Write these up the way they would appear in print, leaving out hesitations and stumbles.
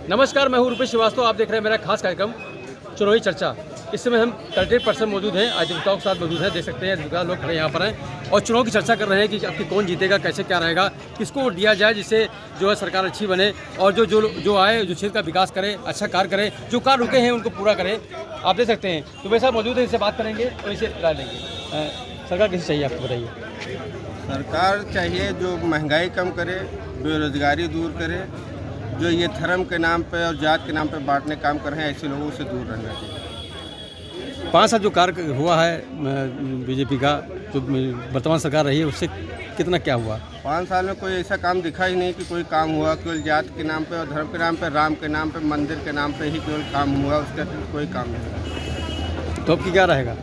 नमस्कार, मैं हूं रुपेश श्रीवास्तव। आप देख रहे हैं मेरा खास कार्यक्रम चुनावी चर्चा। इस समय हम कलेक्ट्रेट परिसर मौजूद हैं, अधिवक्ताओं के साथ मौजूद हैं। देख सकते हैं अधिवक्ता लोग खड़े यहाँ पर हैं और चुनाव की चर्चा कर रहे हैं कि अब कौन जीतेगा, कैसे क्या रहेगा, किसको वोट दिया जाए जिससे जो है सरकार अच्छी बने और जो आए, जो क्षेत्र का विकास करे, अच्छा कार्य करे, जो कार्य रुके हैं उनको पूरा करें। आप देख सकते हैं तो वैसा मौजूद है, इससे बात करेंगे और इसे राय लेंगे। सरकार कैसी चाहिए आपको बताइए? सरकार चाहिए जो महंगाई कम करे, बेरोजगारी दूर करे, जो ये धर्म के नाम पे और जात के नाम पे बांटने काम कर रहे हैं, ऐसे लोगों से दूर रहना चाहिए। 5 साल जो कार्य हुआ है बीजेपी का, जो वर्तमान सरकार रही है, उससे कितना क्या हुआ? 5 साल में कोई ऐसा काम दिखा ही नहीं कि कोई काम हुआ। केवल जात के नाम पे और धर्म के नाम पे, राम के नाम पे, मंदिर के नाम पे ही केवल काम हुआ, उसके अतिरिक्त कोई काम नहीं। तो अब की क्या रहेगा?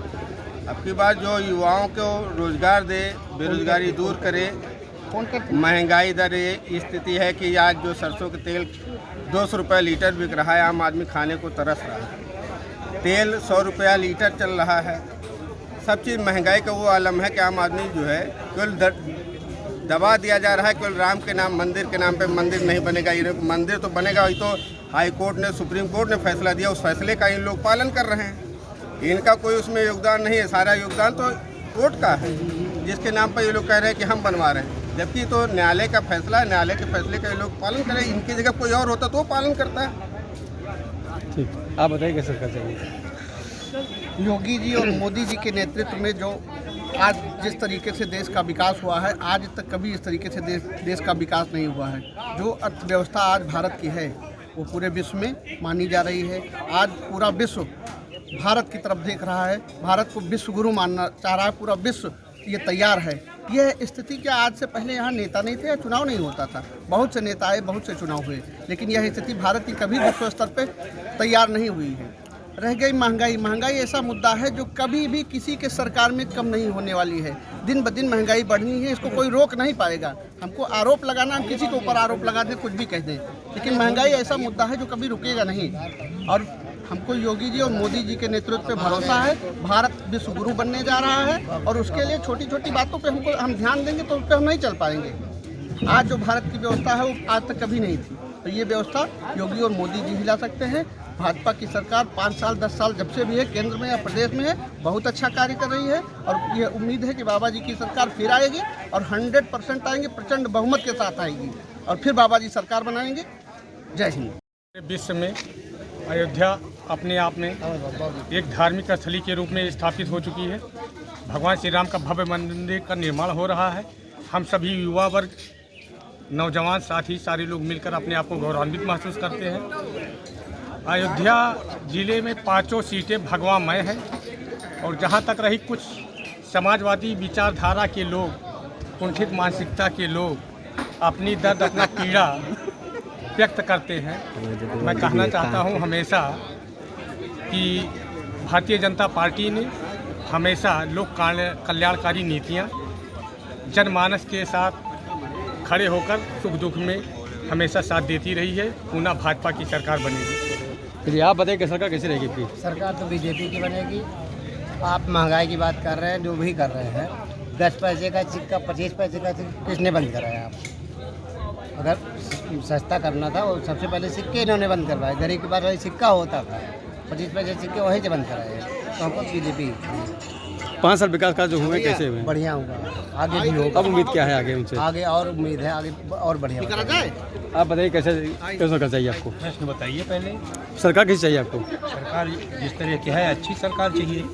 अब की बात जो युवाओं को रोजगार दे, बेरोजगारी दूर करे, महंगाई दर ये स्थिति है कि आज जो सरसों के तेल 200 रुपये लीटर बिक रहा है, आम आदमी खाने को तरस रहा है। तेल 100 रुपया लीटर चल रहा है। सब चीज़ महंगाई का वो आलम है कि आम आदमी जो है केवल दबा दिया जा रहा है। केवल राम के नाम, मंदिर के नाम पे मंदिर नहीं बनेगा। ये मंदिर तो बनेगा, वही तो हाई कोर्ट ने, सुप्रीम कोर्ट ने फैसला दिया, उस फैसले का इन लोग पालन कर रहे हैं। इनका कोई उसमें योगदान नहीं है। सारा योगदान तो कोर्ट का है, जिसके नाम पर ये लोग कह रहे हैं कि हम बनवा रहे हैं, जबकि तो न्यायालय का फैसला है। न्यायालय के फैसले का ये लोग पालन करें। इनकी जगह कोई और होता तो वो पालन करता है। ठीक, आप बताइए कैसे सरकार चाहिए? योगी जी और मोदी जी के नेतृत्व में जो आज जिस तरीके से देश का विकास हुआ है, आज तक कभी इस तरीके से देश का विकास नहीं हुआ है। जो अर्थव्यवस्था आज भारत की है वो पूरे विश्व में मानी जा रही है। आज पूरा विश्व भारत की तरफ देख रहा है, भारत को विश्व गुरु मानना चाह रहा है। पूरा विश्व ये तैयार है। यह स्थिति क्या आज से पहले यहाँ नेता नहीं थे या चुनाव नहीं होता था? बहुत से नेता आए, बहुत से चुनाव हुए, लेकिन यह स्थिति भारत की कभी विश्व स्तर पे तैयार नहीं हुई है। रह गई महंगाई। महंगाई ऐसा मुद्दा है जो कभी भी किसी के सरकार में कम नहीं होने वाली है। दिन ब दिन महंगाई बढ़नी है, इसको कोई रोक नहीं पाएगा। हमको आरोप लगाना, हम किसी के ऊपर आरोप लगा दें, कुछ भी कह दें, लेकिन महंगाई ऐसा मुद्दा है जो कभी रुकेगा नहीं। और हमको योगी जी और मोदी जी के नेतृत्व पे भरोसा है। भारत विश्व गुरु बनने जा रहा है और उसके लिए छोटी छोटी बातों पे हम ध्यान देंगे तो उस पर हम नहीं चल पाएंगे। आज जो भारत की व्यवस्था है वो आज तक कभी नहीं थी, तो ये व्यवस्था योगी और मोदी जी हिला सकते हैं। भाजपा की सरकार 5 साल 10 साल जब से भी है, केंद्र में या प्रदेश में है, बहुत अच्छा कार्य कर रही है और ये उम्मीद है कि बाबा जी की सरकार फिर आएगी और 100% आएंगे, प्रचंड बहुमत के साथ आएगी और फिर बाबा जी सरकार बनाएंगे। जय हिंद। विश्व में अयोध्या अपने आप में एक धार्मिक स्थली के रूप में स्थापित हो चुकी है। भगवान श्री राम का भव्य मंदिर का निर्माण हो रहा है। हम सभी युवा वर्ग, नौजवान साथी, सारे लोग मिलकर अपने आप को गौरवान्वित महसूस करते हैं। अयोध्या जिले में 5 सीटें भगवामय हैं और जहां तक रही कुछ समाजवादी विचारधारा के लोग, कुंठित मानसिकता के लोग अपनी दर्द, अपना पीड़ा व्यक्त करते हैं। मैं कहना चाहता हूं हमेशा कि भारतीय जनता पार्टी ने हमेशा लोक कल्याणकारी नीतियां, जनमानस के साथ खड़े होकर सुख दुख में हमेशा साथ देती रही है। पुनः भाजपा की सरकार बनेगी। चलिए आप बताइए कि सरकार कैसी रहेगी आपकी? सरकार तो बीजेपी की बनेगी। आप महंगाई की बात कर रहे हैं, जो भी कर रहे हैं, 10 पैसे का सिक्का 25 पैसे का सिक्का किसने बंद कराया? आप अगर सस्ता करना था वो सबसे पहले सिक्के इन्होंने बंद करवाए। गरीब के पास वही सिक्का होता था, 25 पैसे सिक्के वहीं से बंद कराए। तो हमको बीजेपी 5 साल विकास कार्य जो हुए कैसे हुए? बढ़िया होगा, आगे भी होगा। अब उम्मीद क्या है आगे उनसे? आगे और उम्मीद है, आगे और बढ़िया होगा। आप बताइए कैसे सरकार चाहिए आपको? प्रश्न बताइए पहले। सरकार कैसी चाहिए आपको? सरकार जिस तरह की है अच्छी सरकार चाहिए।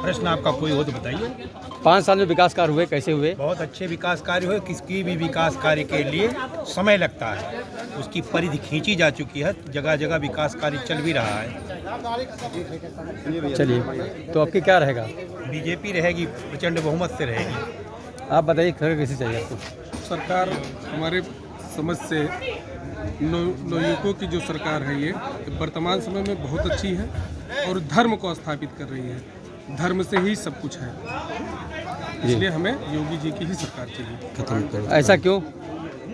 प्रश्न आपका कोई हो तो बताइए। 5 साल में विकास कार्य हुए कैसे हुए? बहुत अच्छे विकास कार्य हुए। किसकी भी विकास कार्य के लिए समय लगता है, उसकी परिधि खींची जा चुकी है। जगह जगह विकास कार्य चल भी रहा है। चलिए, तो आपकी क्या रहेगा? बीजेपी रहेगी, प्रचंड बहुमत से रहेगी। आप बताइए सरकार कैसी चाहिए आपको? सरकार हमारे समझ से नवयुवकों की जो सरकार है ये वर्तमान समय में बहुत अच्छी है और धर्म को स्थापित कर रही है। धर्म से ही सब कुछ है, इसलिए हमें योगी जी की ही सरकार चाहिए। ऐसा क्यों?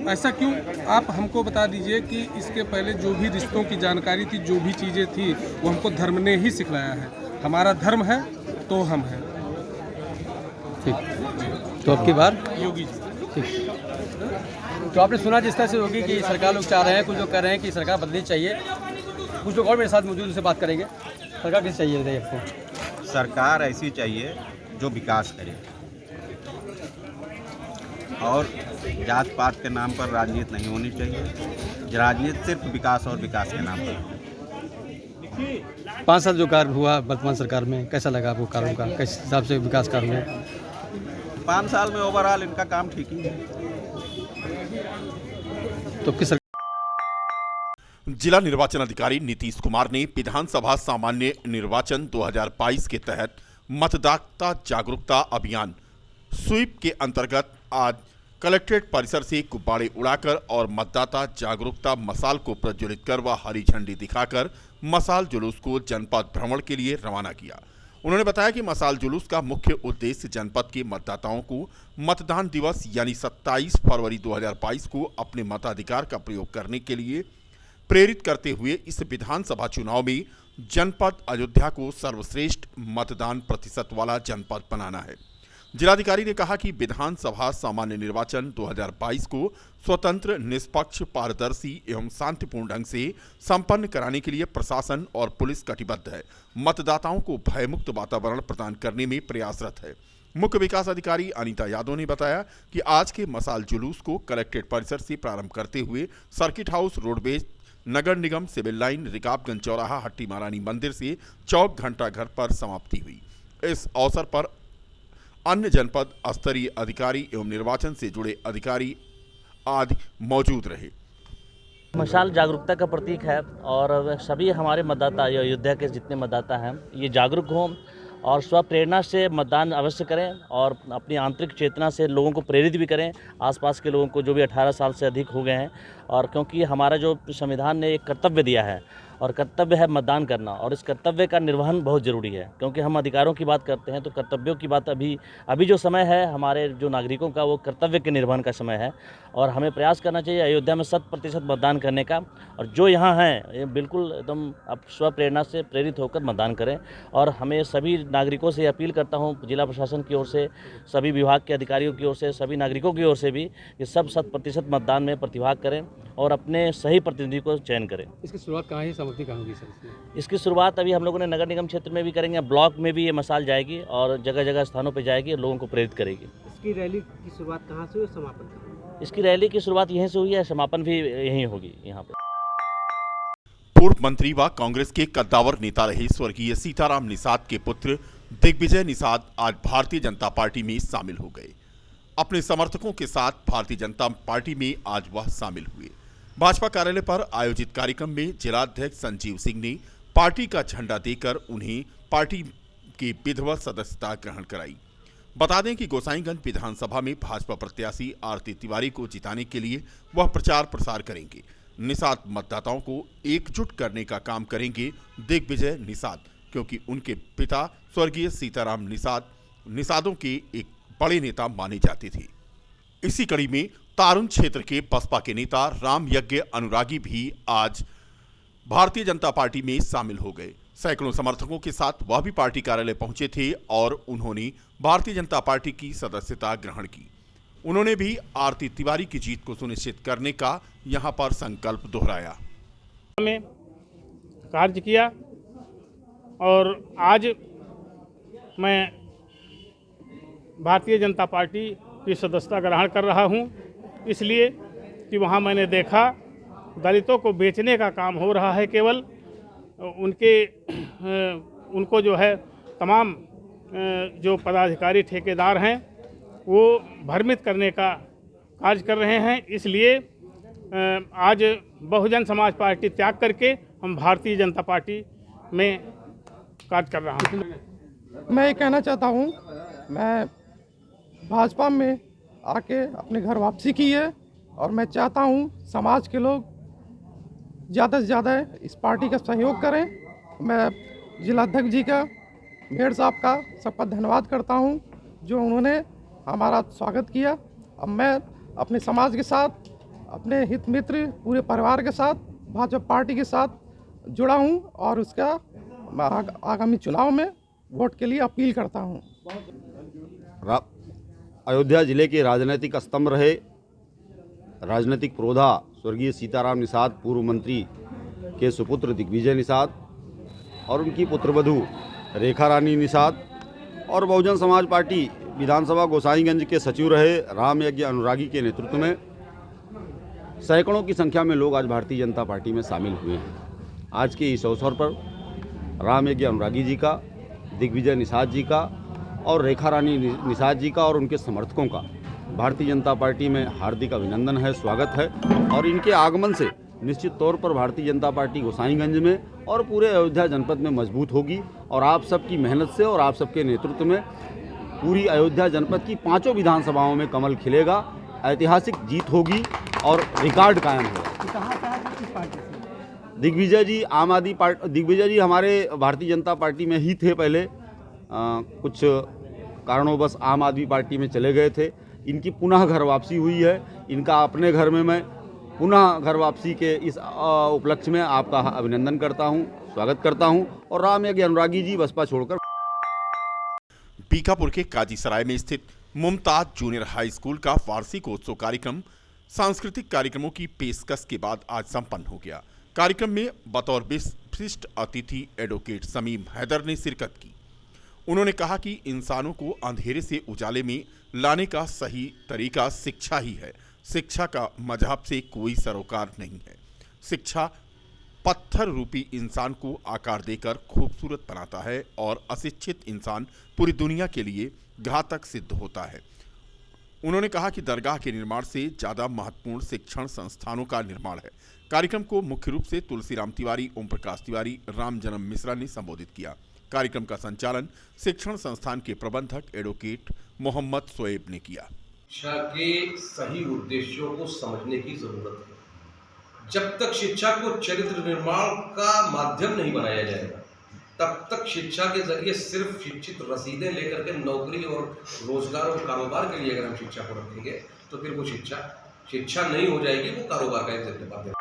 ऐसा क्यों आप हमको बता दीजिए कि इसके पहले जो भी रिश्तों की जानकारी थी, जो भी चीज़ें थी, वो हमको धर्म ने ही सिखलाया है। हमारा धर्म है तो हम हैं। ठीक, तो अब की बार योगी जी। ठीक। तो आपने सुना जिस तरह से होगी कि सरकार लोग चाह रहे हैं, कुछ लोग कह रहे हैं कि सरकार बदलनी चाहिए, कुछ लोग और मेरे साथ मौजूद उनसे बात करेंगे। सरकार किस चाहिए बताइए आपको? सरकार ऐसी चाहिए जो विकास करे और जात पात के नाम पर राजनीति नहीं होनी चाहिए। राजनीति सिर्फ विकास और विकास के नाम पर। 5 साल जो कार्य हुआ वर्तमान सरकार में, कैसा लगा आपको कार्यों का, किस हिसाब से विकास कार्य में? 5 साल में ओवरऑल इनका काम ठीक ही है। तो किस जिला निर्वाचन अधिकारी नीतीश कुमार ने विधानसभा सामान्य निर्वाचन 2022 के तहत मतदाता जागरूकता अभियान स्वीप के अंतर्गत आज कलेक्ट्रेट परिसर से गुब्बारे उड़ाकर और मतदाता जागरूकता मसाल को प्रज्वलित कर व हरी झंडी दिखाकर मसाल जुलूस को जनपद भ्रमण के लिए रवाना किया। उन्होंने बताया कि मसाल जुलूस का मुख्य उद्देश्य जनपद के मतदाताओं को मतदान दिवस यानी 27 फरवरी 2022 को अपने मताधिकार का प्रयोग करने के लिए प्रेरित करते हुए इस विधानसभा चुनाव में जनपद अयोध्या को सर्वश्रेष्ठ मतदान प्रतिशत वाला जनपद बनाना है। जिलाधिकारी ने कहा कि विधानसभा सामान्य निर्वाचन 2022 को स्वतंत्र, निष्पक्ष, पारदर्शी एवं शांतिपूर्ण ढंग से संपन्न कराने के लिए प्रशासन और पुलिस कटिबद्ध है। मतदाताओं को भयमुक्त वातावरण प्रदान करने में प्रयासरत है। मुख्य विकास अधिकारी अनीता यादव ने बताया कि आज के मसाल जुलूस को कलेक्ट्रेट परिसर से प्रारंभ करते हुए सर्किट हाउस, रोडवेज, नगर निगम, सिविल लाइन, रिकाबगंज चौराहा, हट्टी महारानी मंदिर से चौक घंटा घर पर समाप्ति हुई। इस अवसर पर अन्य जनपद स्तरीय अधिकारी एवं निर्वाचन से जुड़े अधिकारी आदि मौजूद रहे। मशाल जागरूकता का प्रतीक है और सभी हमारे मतदाता, अयोध्या के जितने मतदाता हैं, ये जागरूक हों और स्व प्रेरणा से मतदान अवश्य करें और अपनी आंतरिक चेतना से लोगों को प्रेरित भी करें, आसपास के लोगों को जो भी 18 साल से अधिक हो गए हैं। और क्योंकि हमारा जो संविधान ने एक कर्तव्य दिया है और कर्तव्य है मतदान करना, और इस कर्तव्य का निर्वहन बहुत ज़रूरी है। क्योंकि हम अधिकारों की बात करते हैं तो कर्तव्यों की बात अभी जो समय है हमारे जो नागरिकों का, वो कर्तव्य के निर्वहन का समय है और हमें प्रयास करना चाहिए अयोध्या में 100% मतदान करने का। और जो यहाँ हैं ये बिल्कुल एकदम अब स्व प्रेरणा से प्रेरित होकर मतदान करें। और हमें सभी नागरिकों से अपील करता हूँ, जिला प्रशासन की ओर से, सभी विभाग के अधिकारियों की ओर से, सभी नागरिकों की ओर से भी, कि सब 100% मतदान में प्रतिभाग करें और अपने सही प्रतिनिधि को चयन करें। इसकी शुरुआत कहाँ है, सामग्री कहाँ होगी सर? इसकी शुरुआत अभी हम लोगों ने नगर निगम क्षेत्र में भी करेंगे, ब्लॉक में भी ये मसाल जाएगी और जगह जगह स्थानों पर जाएगी और लोगों को प्रेरित करेगी। इसकी रैली की शुरुआत कहाँ से हुई, समापन कहाँ? इसकी रैली की शुरुआत यहीं से हुई है, समापन भी यहीं होगी। यहाँ पर पूर्व मंत्री व कांग्रेस के कद्दावर नेता रहे स्वर्गीय सीताराम निषाद के पुत्र दिग्विजय निषाद आज भारतीय जनता पार्टी में शामिल हो गए। अपने समर्थकों के साथ भारतीय जनता पार्टी में आज वह शामिल हुए। भाजपा कार्यालय पर आयोजित कार्यक्रम में जिलाध्यक्ष संजीव सिंह ने पार्टी का झंडा देकर उन्हें पार्टी की विधिवत सदस्यता ग्रहण कराई। बता दें कि गोसाईगंज विधानसभा में भाजपा प्रत्याशी आरती तिवारी को जिताने के लिए वह प्रचार प्रसार करेंगे। निषाद मतदाताओं को एकजुट करने का काम करेंगे दिग्विजय निषाद, क्योंकि उनके पिता स्वर्गीय सीताराम निषाद निषादों के एक बड़े नेता माने जाते थे। इसी कड़ी में तारुण क्षेत्र के बसपा के नेता राम यज्ञ अनुरागी भी आज भारतीय जनता पार्टी में शामिल हो गए। सैकड़ों समर्थकों के साथ वह भी पार्टी कार्यालय पहुंचे थे और उन्होंने भारतीय जनता पार्टी की सदस्यता ग्रहण की। उन्होंने भी आरती तिवारी की जीत को सुनिश्चित करने का यहां पर संकल्प दोहराया। में कार्य किया और आज मैं भारतीय जनता पार्टी की सदस्यता ग्रहण कर रहा हूं, इसलिए कि वहां मैंने देखा दलितों को बेचने का काम हो रहा है। केवल उनको जो है तमाम जो पदाधिकारी ठेकेदार हैं वो भ्रमित करने का कार्य कर रहे हैं। इसलिए आज बहुजन समाज पार्टी त्याग करके हम भारतीय जनता पार्टी में कार्य कर रहा हूँ। मैं ये कहना चाहता हूँ, मैं भाजपा में आके अपने घर वापसी की है और मैं चाहता हूँ समाज के लोग ज़्यादा से ज़्यादा इस पार्टी का सहयोग करें। मैं जिलाध्यक्ष जी का, मेयर साहब का, सबका धन्यवाद करता हूँ जो उन्होंने हमारा स्वागत किया। अब मैं अपने समाज के साथ, अपने हित मित्र, पूरे परिवार के साथ भाजपा पार्टी के साथ जुड़ा हूँ और उसका आगामी चुनाव में वोट के लिए अपील करता हूँ। अयोध्या जिले के राजनीतिक स्तंभ रहे राजनीतिक प्रोधा स्वर्गीय सीताराम निषाद पूर्व मंत्री के सुपुत्र दिग्विजय निषाद और उनकी पुत्रवधू रेखा रानी निषाद और बहुजन समाज पार्टी विधानसभा गोसाईगंज के सचिव रहे राम यज्ञ अनुरागी के नेतृत्व में सैकड़ों की संख्या में लोग आज भारतीय जनता पार्टी में शामिल हुए हैं। आज के इस अवसर पर राम यज्ञ अनुरागी जी का, दिग्विजय निषाद जी का और रेखा रानी निषाद जी का और उनके समर्थकों का भारतीय जनता पार्टी में हार्दिक अभिनंदन है, स्वागत है। और इनके आगमन से निश्चित तौर पर भारतीय जनता पार्टी गोसाईगंज में और पूरे अयोध्या जनपद में मजबूत होगी और आप सबकी मेहनत से और आप सबके नेतृत्व में पूरी अयोध्या जनपद की 5 विधानसभाओं में कमल खिलेगा, ऐतिहासिक जीत होगी और रिकॉर्ड कायम होगा। दिग्विजय जी आम आदमी पार्टी, दिग्विजय जी हमारे भारतीय जनता पार्टी में ही थे पहले, कुछ कारणों आम आदमी पार्टी में चले गए थे। इनकी पुनः घर वापसी हुई है। इनका अपने घर में मैं पुनः घर वापसी के इस उपलक्ष्य में आपका अभिनंदन करता हूं, स्वागत करता हूं। और राम यज्ञ अनुरागी जी बसपा छोड़कर बीकापुर के काजीसराय में स्थित मुमताज जूनियर हाई स्कूल का वार्षिकोत्सव कार्यक्रम सांस्कृतिक कार्यक्रमों की पेशकश के बाद आज संपन्न हो गया। कार्यक्रम में बतौर विशिष्ट अतिथि एडवोकेट समीम हैदर ने शिरकत की। उन्होंने कहा कि इंसानों को अंधेरे से उजाले में लाने का सही तरीका शिक्षा ही है। शिक्षा का मजहब से कोई सरोकार नहीं है। शिक्षा पत्थर रूपी इंसान को आकार देकर खूबसूरत बनाता है और अशिक्षित इंसान पूरी दुनिया के लिए घातक सिद्ध होता है। उन्होंने कहा कि दरगाह के निर्माण से ज़्यादा महत्वपूर्ण शिक्षण संस्थानों का निर्माण है। कार्यक्रम को मुख्य रूप से तुलसीराम तिवारी, ओम प्रकाश तिवारी, राम जन्म मिश्रा ने संबोधित किया। कार्यक्रम का संचालन शिक्षण संस्थान के प्रबंधक एडवोकेट मोहम्मद शोएब ने किया। शिक्षा के सही उद्देश्यों को समझने की जरूरत है। जब तक शिक्षा को चरित्र निर्माण का माध्यम नहीं बनाया जाएगा, तब तक शिक्षा के जरिए सिर्फ शिक्षित रसीदें लेकर के नौकरी और रोजगार और कारोबार के लिए अगर हम शिक्षा को रखेंगे तो फिर वो शिक्षा नहीं हो जाएगी, वो कारोबार का एक जरिए माध्यम।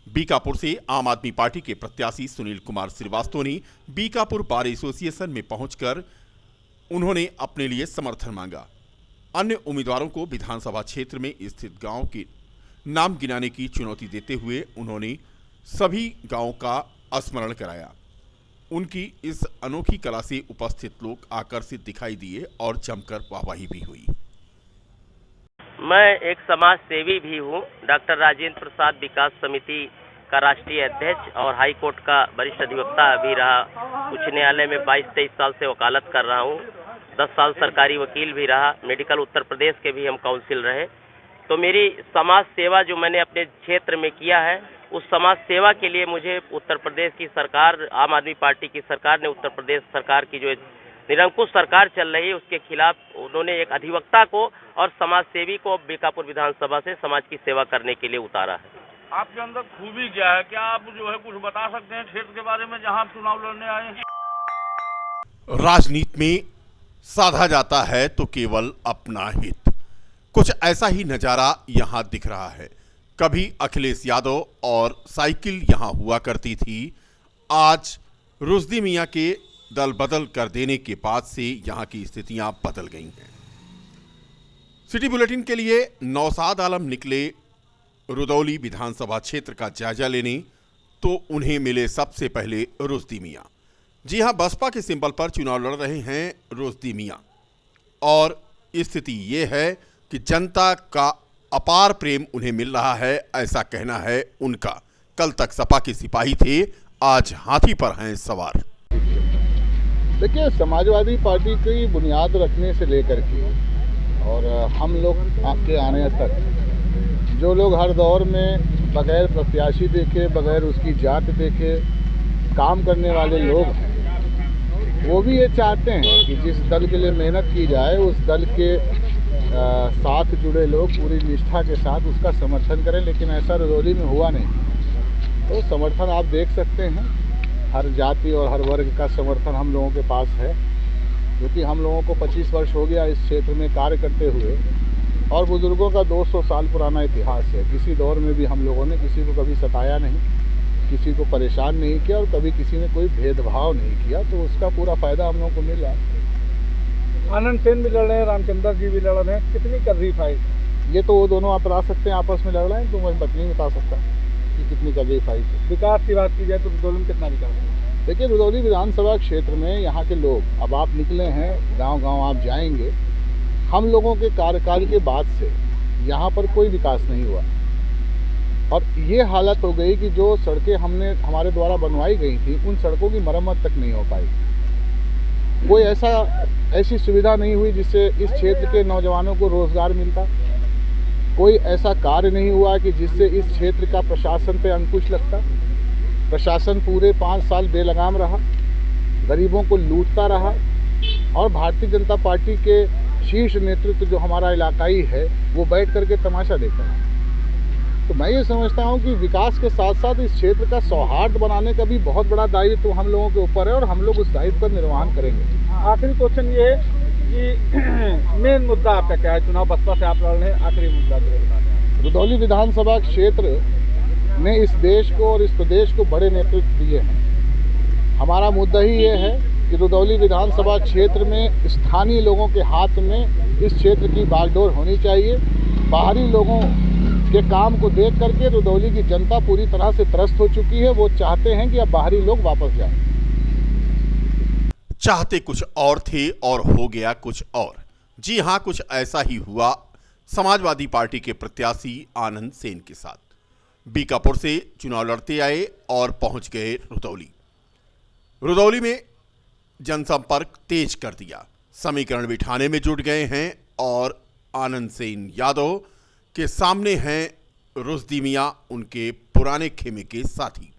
बीकापुर से आम आदमी पार्टी के प्रत्याशी सुनील कुमार श्रीवास्तव ने बीकापुर बार एसोसिएशन में पहुंचकर उन्होंने अपने लिए समर्थन मांगा। अन्य उम्मीदवारों को विधानसभा क्षेत्र में स्थित गांव के नाम गिनाने की चुनौती देते हुए उन्होंने सभी गांवों का स्मरण कराया। उनकी इस अनोखी कला से उपस्थित लोग आकर्षित दिखाई दिए और जमकर वाहवाही भी हुई। मैं एक समाज सेवी भी हूँ। डॉक्टर राजेंद्र प्रसाद विकास समिति का राष्ट्रीय अध्यक्ष और हाई कोर्ट का वरिष्ठ अधिवक्ता भी रहा। उच्च न्यायालय में 22-23 साल से वकालत कर रहा हूँ। 10 साल सरकारी वकील भी रहा। मेडिकल उत्तर प्रदेश के भी हम काउंसिल रहे। तो मेरी समाज सेवा जो मैंने अपने क्षेत्र में किया है, उस समाज सेवा के लिए मुझे उत्तर प्रदेश की सरकार, आम आदमी पार्टी की सरकार ने उत्तर प्रदेश सरकार की जो निरंकुश सरकार चल रही है उसके खिलाफ उन्होंने एक अधिवक्ता को और समाज सेवी को बीकापुर विधानसभा से समाज की सेवा करने के लिए उतारा है। आपके अंदर खूबी क्या है? क्या आप जो है कुछ बता सकते हैं क्षेत्र के बारे में जहां आप चुनाव लड़ने आए हैं? राजनीति में साधा जाता है तो केवल अपना हित। कुछ ऐसा ही नजारा यहां दिख रहा है। कभी अखिलेश यादव और साइकिल यहां हुआ करती थी। आज रुश्दी मियां के दल बदल कर देने के बाद से यहां की स्थितियां बदल गई हैं। सिटी बुलेटिन के लिए नौशाद आलम निकले रुदौली विधानसभा क्षेत्र का जायजा लेने, तो उन्हें मिले सबसे पहले रुश्दी मियां। जी हां, बसपा के सिंबल पर चुनाव लड़ रहे हैं रुश्दी मियां और स्थिति ये है कि जनता का अपार प्रेम उन्हें मिल रहा है, ऐसा कहना है उनका। कल तक सपा के सिपाही थे, आज हाथी पर हैं सवार। देखिए, समाजवादी पार्टी की बुनियाद रखने से लेकर के और हम लोग आपके आने तक जो लोग हर दौर में बगैर प्रत्याशी देखे, बगैर उसकी जात देखे काम करने वाले लोग हैं, वो भी ये चाहते हैं कि जिस दल के लिए मेहनत की जाए उस दल के साथ जुड़े लोग पूरी निष्ठा के साथ उसका समर्थन करें। लेकिन ऐसा रुदौली में हुआ नहीं। तो समर्थन आप देख सकते हैं, हर जाति और हर वर्ग का समर्थन हम लोगों के पास है, क्योंकि हम लोगों को 25 वर्ष हो गया इस क्षेत्र में कार्य करते हुए और बुजुर्गों का 200 साल पुराना इतिहास है। किसी दौर में भी हम लोगों ने किसी को कभी सताया नहीं, किसी को परेशान नहीं किया और कभी किसी ने कोई भेदभाव नहीं किया। तो उसका पूरा फायदा हम लोगों को मिला। आनंद सेन भी लड़ रहे हैं, रामचंद्र जी भी लड़ रहे हैं। कितनी कर रही फाइट? ये तो वो दोनों आप बता सकते हैं, आपस में लड़ रहे हैं, तो मैं नहीं बता सकता कि कितनी कर गई फाइट। विकास की बात की जाए तो रुदौली में कितना विकास है? देखिए, रुदौली विधानसभा क्षेत्र में यहाँ के लोग, अब आप निकले हैं गांव-गांव आप जाएंगे, हम लोगों के कार्यकाल के बाद से यहाँ पर कोई विकास नहीं हुआ और ये हालत हो गई कि जो सड़कें हमारे द्वारा बनवाई गई थी उन सड़कों की मरम्मत तक नहीं हो पाई। कोई ऐसी सुविधा नहीं हुई जिससे इस क्षेत्र के नौजवानों को रोजगार मिलता। कोई ऐसा कार्य नहीं हुआ कि जिससे इस क्षेत्र का प्रशासन पे अंकुश लगता। प्रशासन पूरे 5 साल बेलगाम रहा, गरीबों को लूटता रहा और भारतीय जनता पार्टी के शीर्ष नेतृत्व जो हमारा इलाकाई है वो बैठ करके तमाशा देखता है। तो मैं ये समझता हूँ कि विकास के साथ साथ इस क्षेत्र का सौहार्द बनाने का भी बहुत बड़ा दायित्व हम लोगों के ऊपर है और हम लोग उस दायित्व का निर्वहन करेंगे। आखिरी क्वेश्चन ये है कि मेन मुद्दा आपका क्या है? चुनाव बसपा से आप लड़ रहे हैं, आखिरी मुद्दा जो बता दें। रुदौली विधानसभा क्षेत्र ने इस देश को और इस प्रदेश को बड़े नेतृत्व दिए हैं। हमारा मुद्दा ही ये है कि रुदौली विधानसभा क्षेत्र में स्थानीय लोगों के हाथ में इस क्षेत्र की बागडोर होनी चाहिए। बाहरी लोगों के काम को देख करके रुदौली की जनता पूरी तरह से त्रस्त हो चुकी है। वो चाहते हैं कि अब बाहरी लोग वापस जाएं। चाहते कुछ और थे और हो गया कुछ और। जी हां, कुछ ऐसा ही हुआ समाजवादी पार्टी के प्रत्याशी आनंद सेन के साथ। बीकापुर से चुनाव लड़ते आए और पहुंच गए रुदौली। रुदौली में जनसंपर्क तेज कर दिया, समीकरण बिठाने में जुट गए हैं और आनंद सेन यादव के सामने हैं रुश्दी मियां, उनके पुराने खेमे के साथी।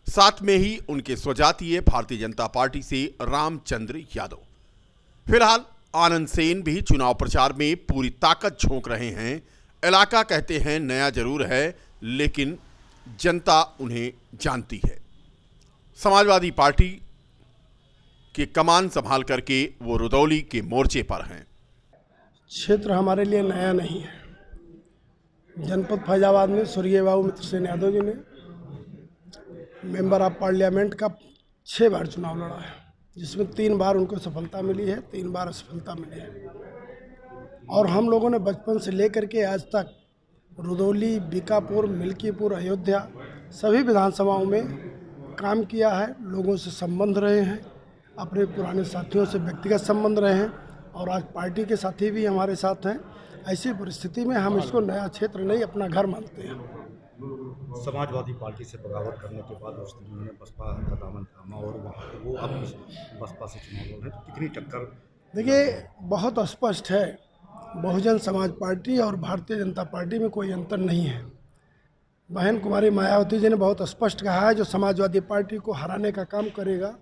साथ में ही उनके स्वजातीय भारतीय जनता पार्टी से रामचंद्र यादव। फिलहाल आनंद सेन भी चुनाव प्रचार में पूरी ताकत झोंक रहे हैं। इलाका कहते हैं नया जरूर है लेकिन जनता उन्हें जानती है। समाजवादी पार्टी की कमान संभाल करके वो रुदौली के मोर्चे पर हैं। क्षेत्र हमारे लिए नया नहीं है। जनपद फैजाबाद में स्वर्गीय बाबू मित्र सेन यादव जी ने मेंबर ऑफ पार्लियामेंट का 6 बार चुनाव लड़ा है, जिसमें 3 बार उनको सफलता मिली है, 3 बार असफलता मिली है। और हम लोगों ने बचपन से लेकर के आज तक रुदौली, बीकापुर, मिल्कीपुर, अयोध्या सभी विधानसभाओं में काम किया है। लोगों से संबंध रहे हैं, अपने पुराने साथियों से व्यक्तिगत संबंध रहे हैं और आज पार्टी के साथी भी हमारे साथ हैं। ऐसी परिस्थिति में हम इसको नया क्षेत्र नहीं, अपना घर मानते हैं। समाजवादी पार्टी से बगावत करने के बाद उन्होंने बसपा का दामन थामा और वहाँ वो अब बसपा से चुनाव लड़ रहे हैं, तो कितनी टक्कर? देखिए, बहुत स्पष्ट है, बहुजन समाज पार्टी और भारतीय जनता पार्टी में कोई अंतर नहीं है। बहन कुमारी मायावती जी ने बहुत स्पष्ट कहा है, जो समाजवादी पार्टी को हराने का काम करेगा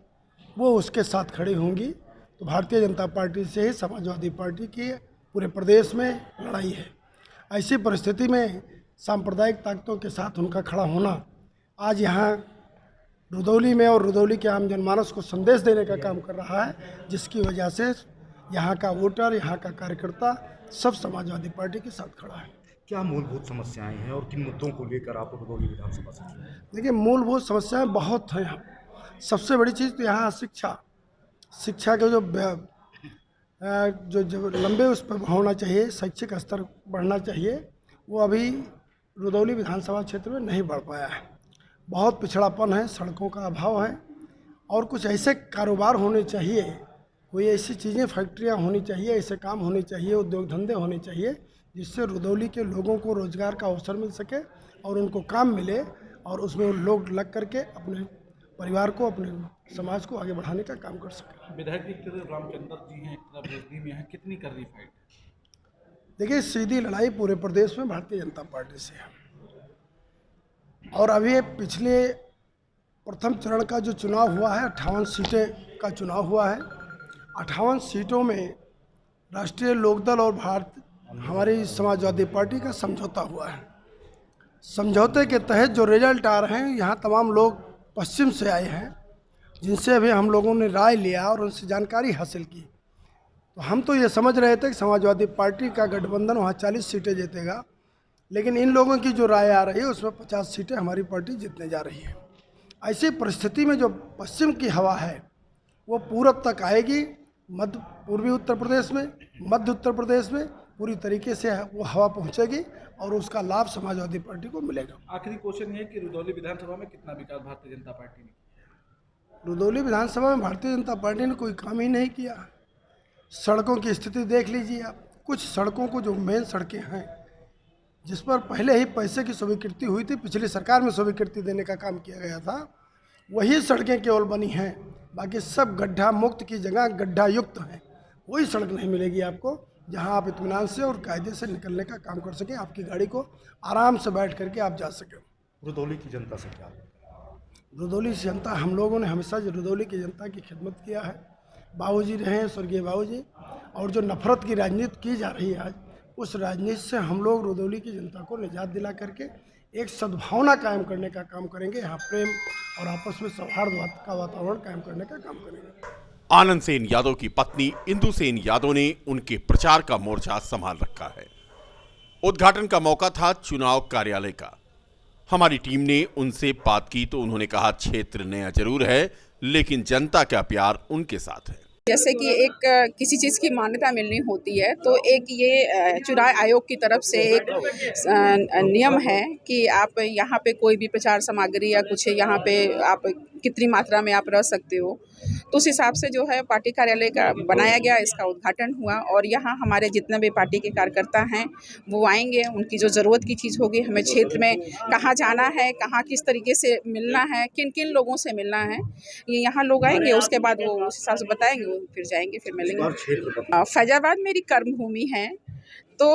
वो उसके साथ खड़ी होंगी। तो भारतीय जनता पार्टी से ही समाजवादी पार्टी की पूरे प्रदेश में लड़ाई है। ऐसी परिस्थिति में सांप्रदायिक ताकतों के साथ उनका खड़ा होना आज यहाँ रुदौली में और रुदौली के आम जनमानस को संदेश देने का काम कर रहा है, जिसकी वजह से यहाँ का वोटर, यहाँ का कार्यकर्ता सब समाजवादी पार्टी के साथ खड़ा है। क्या मूलभूत समस्याएं हैं और किन मुद्दों को लेकर आप रुदौली विधानसभा से? देखिए, मूलभूत समस्याएं बहुत हैं यहाँ। सबसे बड़ी चीज़ तो यहाँ शिक्षा के जो लंबे उस पर होना चाहिए, शैक्षिक स्तर बढ़ना चाहिए, वो अभी रुदौली विधानसभा क्षेत्र में नहीं बढ़ पाया है। बहुत पिछड़ापन है, सड़कों का अभाव है और कुछ ऐसे कारोबार होने चाहिए, कोई ऐसी चीज़ें, फैक्ट्रियाँ होनी चाहिए, ऐसे काम होने चाहिए, उद्योग धंधे होने चाहिए जिससे रुदौली के लोगों को रोज़गार का अवसर मिल सके और उनको काम मिले और उसमें लोग लग करके अपने परिवार को, अपने समाज को आगे बढ़ाने का काम कर सके। विधायक जी रामचंद्र जी हैं, रुश्दी में हैं, कितनी कर रही फाइट? देखिए, सीधी लड़ाई पूरे प्रदेश में भारतीय जनता पार्टी से है और अभी पिछले प्रथम चरण का जो चुनाव हुआ है, 58 सीटें का चुनाव हुआ है। 58 सीटों में राष्ट्रीय लोकदल और हमारी समाजवादी पार्टी का समझौता हुआ है। समझौते के तहत जो रिजल्ट आ रहे हैं, यहाँ तमाम लोग पश्चिम से आए हैं जिनसे अभी हम लोगों ने राय लिया और उनसे जानकारी हासिल की। तो हम तो ये समझ रहे थे कि समाजवादी पार्टी का गठबंधन वहाँ 40 सीटें जीतेगा, लेकिन इन लोगों की जो राय आ रही है उसमें 50 सीटें हमारी पार्टी जीतने जा रही है। ऐसी परिस्थिति में जो पश्चिम की हवा है वो पूरब तक आएगी, पूर्वी उत्तर प्रदेश में, मध्य उत्तर प्रदेश में, पूरी तरीके से वो हवा पहुंचेगी और उसका लाभ समाजवादी पार्टी को मिलेगा। आखिरी क्वेश्चन ये कि रुदौली विधानसभा में कितना विकास भारतीय जनता पार्टी ने? रुदौली विधानसभा में भारतीय जनता पार्टी ने कोई काम ही नहीं किया। सड़कों की स्थिति देख लीजिए आप। कुछ सड़कों को जो मेन सड़कें हैं जिस पर पहले ही पैसे की स्वीकृति हुई थी, पिछली सरकार में स्वीकृति देने का काम किया गया था, वही सड़कें केवल बनी हैं। बाकी सब गड्ढा मुक्त की जगह गड्ढा युक्त हैं। कोई सड़क नहीं मिलेगी आपको जहां आप इत्मीनान से और कायदे से निकलने का काम कर सकें, आपकी गाड़ी को आराम से बैठ करके आप जा सकें। रुदौली की जनता से क्या? रुदौली की जनता, हम लोगों ने हमेशा रुदौली की जनता की खिदमत किया है। बाबूजी रहे हैं, स्वर्गीय बाबूजी, और जो नफरत की राजनीति की जा रही है आज, उस राजनीति से हम लोग रुदौली की जनता को निजात दिला करके एक सद्भावना कायम करने का काम करेंगे। यहाँ प्रेम और आपस में सौहार्द का वातावरण कायम करने का काम करेंगे। आनंद सेन यादव की पत्नी इंदु सेन यादव ने उनके प्रचार का मोर्चा संभाल रखा है। उद्घाटन का मौका था चुनाव कार्यालय का। हमारी टीम ने उनसे बात की तो उन्होंने कहा, क्षेत्र नया जरूर है लेकिन जनता का प्यार उनके साथ है। जैसे कि एक किसी चीज़ की मान्यता मिलनी होती है तो एक ये चुनाव आयोग की तरफ से एक नियम है कि आप यहाँ पे कोई भी प्रचार सामग्री या कुछ यहाँ पे आप कितनी मात्रा में आप रह सकते हो, तो उस हिसाब से जो है पार्टी कार्यालय का बनाया गया, इसका उद्घाटन हुआ और यहाँ हमारे जितने भी पार्टी के कार्यकर्ता हैं वो आएंगे। उनकी जो ज़रूरत की चीज़ होगी, हमें क्षेत्र में कहाँ जाना है, कहाँ किस तरीके से मिलना है, किन किन लोगों से मिलना है, ये यहाँ लोग आएंगे, उसके बाद वो उस हिसाब से बताएंगे, फिर जाएंगे, फिर मिलेंगे। फैजाबाद मेरी कर्मभूमि है, तो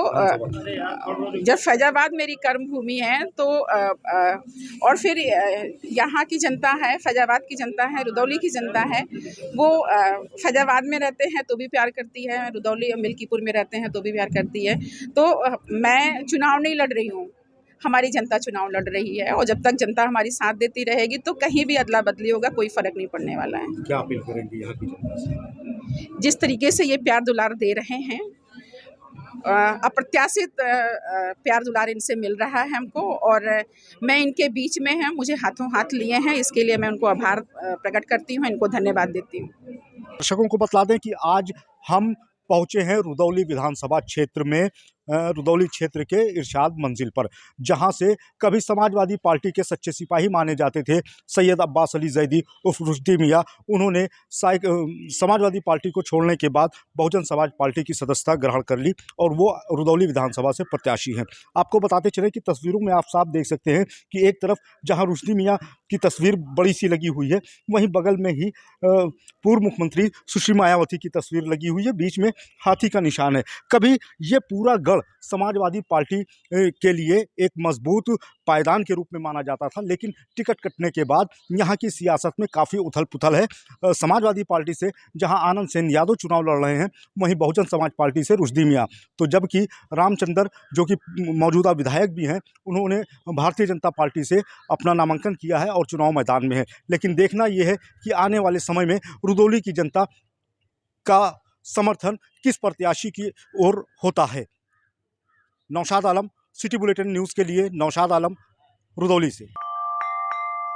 जब फैजाबाद मेरी कर्मभूमि है तो और फिर यहाँ की जनता है, फैजाबाद की जनता है, रुदौली की जनता है, वो फैजाबाद में रहते हैं तो भी प्यार करती है, रुदौली और मिल्कीपुर में रहते हैं तो भी प्यार करती है। तो मैं चुनाव नहीं लड़ रही हूँ, हमारी जनता चुनाव लड़ रही है और जब तक जनता हमारी साथ देती रहेगी तो कहीं भी अदला बदली होगा, कोई फर्क नहीं पड़ने वाला है। क्या अपील करेंगे यहाँ की जनता से? जिस तरीके से ये प्यार दुलार दे रहे हैं, अप्रत्याशित प्यार दुलार इनसे मिल रहा है हमको और मैं इनके बीच में है, मुझे हाथों हाथ लिए हैं, इसके लिए मैं उनको आभार प्रकट करती हूँ, इनको धन्यवाद देती हूँ। दर्शकों को बता दें कि आज हम पहुंचे हैं रुदौली विधानसभा क्षेत्र में, रुदौली क्षेत्र के इरशाद मंजिल पर, जहां से कभी समाजवादी पार्टी के सच्चे सिपाही माने जाते थे सैयद अब्बास अली जैदी उर्फ रुश्दी मियाँ। उन्होंने समाजवादी पार्टी को छोड़ने के बाद बहुजन समाज पार्टी की सदस्यता ग्रहण कर ली और वो रुदौली विधानसभा से प्रत्याशी हैं। आपको बताते चले कि तस्वीरों में आप साफ देख सकते हैं कि एक तरफ जहाँ रुश्दी मियाँ की तस्वीर बड़ी सी लगी हुई है, वहीं बगल में ही पूर्व मुख्यमंत्री सुश्री मायावती की तस्वीर लगी हुई है, बीच में हाथी का निशान है। कभी ये पूरा गढ़ समाजवादी पार्टी के लिए एक मजबूत पायदान के रूप में माना जाता था, लेकिन टिकट कटने के बाद यहाँ की सियासत में काफ़ी उथल पुथल है। समाजवादी पार्टी से जहाँ आनंद सेन यादव चुनाव लड़ रहे हैं, वहीं बहुजन समाज पार्टी से रुश्दी मियाँ, तो जबकि रामचंद्र जो कि मौजूदा विधायक भी हैं, उन्होंने भारतीय जनता पार्टी से अपना नामांकन किया है और चुनाव मैदान में है। लेकिन देखना यह है कि आने वाले समय में रुदौली की जनता का समर्थन किस प्रत्याशी की ओर होता है। Naushad Alam, city bulletin news के लिए नौशाद आलम, रुदौली से।